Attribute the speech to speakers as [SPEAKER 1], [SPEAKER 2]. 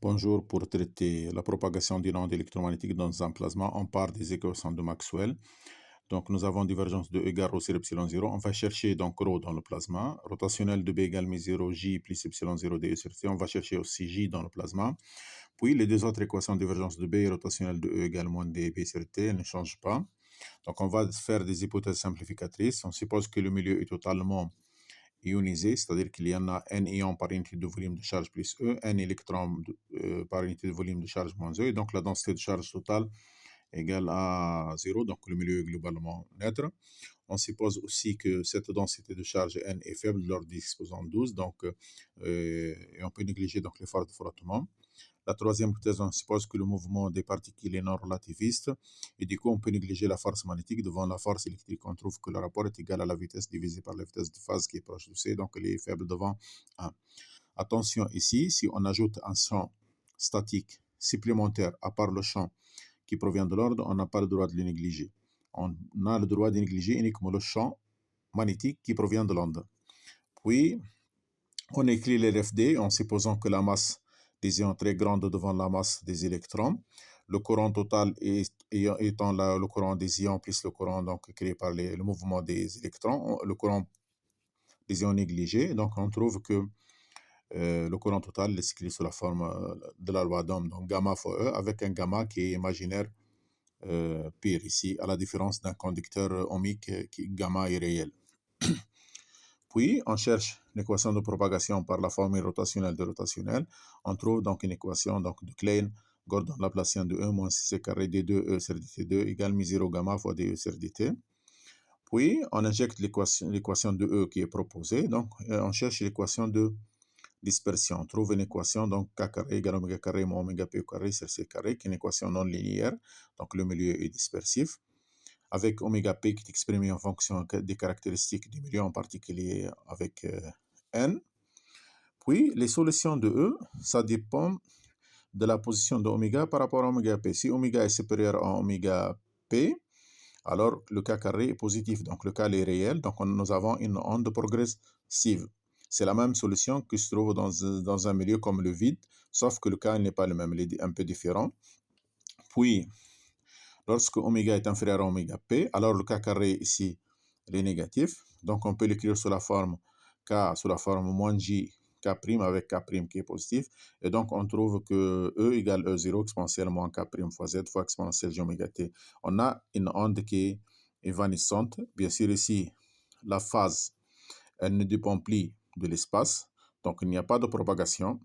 [SPEAKER 1] Bonjour, pour traiter la propagation d'une onde électromagnétique dans un plasma, on part des équations de Maxwell. Donc, nous avons divergence de E égale rho sur epsilon 0. On va chercher donc rho dans le plasma. Rotationnel de B égale μ0 J plus epsilon 0 dE sur T. On va chercher aussi J dans le plasma. Puis, les deux autres équations de divergence de B et rotationnel de E égale moins dB sur T, elles ne changent pas. Donc, on va faire des hypothèses simplificatrices. On suppose que le milieu est totalement ionisé, c'est-à-dire qu'il y en a n ions par unité de volume de charge plus E, n électrons par unité de volume de charge moins E, et donc la densité de charge totale égale à 0, donc le milieu est globalement neutre. On suppose aussi que cette densité de charge n est faible lors d'exposant 12, donc, et on peut négliger donc l'effort de frottement. La troisième hypothèse, on suppose que le mouvement des particules est non relativiste, et du coup, on peut négliger la force magnétique devant la force électrique. On trouve que le rapport est égal à la vitesse divisée par la vitesse de phase qui est proche de C, donc elle est faible devant 1. Attention ici, si on ajoute un champ statique supplémentaire à part le champ qui provient de l'ordre, on n'a pas le droit de le négliger. On a le droit de négliger uniquement le champ magnétique qui provient de l'onde. Puis, on écrit les RFD en supposant que la masse des ions très grande devant la masse des électrons. Le courant total étant le courant des ions plus le courant donc, créé par le mouvement des électrons, le courant des ions négligés. Donc on trouve que le courant total est écrit sous la forme de la loi d'Ohm, donc gamma fois E, avec un gamma qui est imaginaire pire ici, à la différence d'un conducteur ohmique qui gamma est réel. Puis, on cherche l'équation de propagation par la formule rotationnelle de rotationnel. On trouve donc une équation donc, de Klein-Gordon-Laplacienne de E moins c carré d2 E sur dt2 égale μ0 gamma fois dE sur dt. Puis, on injecte l'équation de E qui est proposée. Donc, on cherche l'équation de dispersion. On trouve une équation, donc K carré égale oméga carré moins oméga P au carré sur C carré, qui est une équation non linéaire. Donc, le milieu est dispersif, avec oméga P qui est exprimé en fonction des caractéristiques du milieu, en particulier avec N. Puis, les solutions de E, ça dépend de la position de oméga par rapport à oméga P. Si oméga est supérieur à oméga P, alors le K carré est positif, donc le K est réel, donc nous avons une onde progressive. C'est la même solution qui se trouve dans un milieu comme le vide, sauf que le K n'est pas le même, il est un peu différent. Puis, lorsque oméga est inférieur à oméga P, alors le K carré ici est négatif, donc on peut l'écrire sous la forme K, sous la forme moins J K' avec K' qui est positif, et donc on trouve que E égale E0 exponentielle moins K' fois Z fois exponentielle J oméga T. On a une onde qui est évanescente. Bien sûr ici, la phase, elle ne dépend plus de l'espace, donc il n'y a pas de propagation.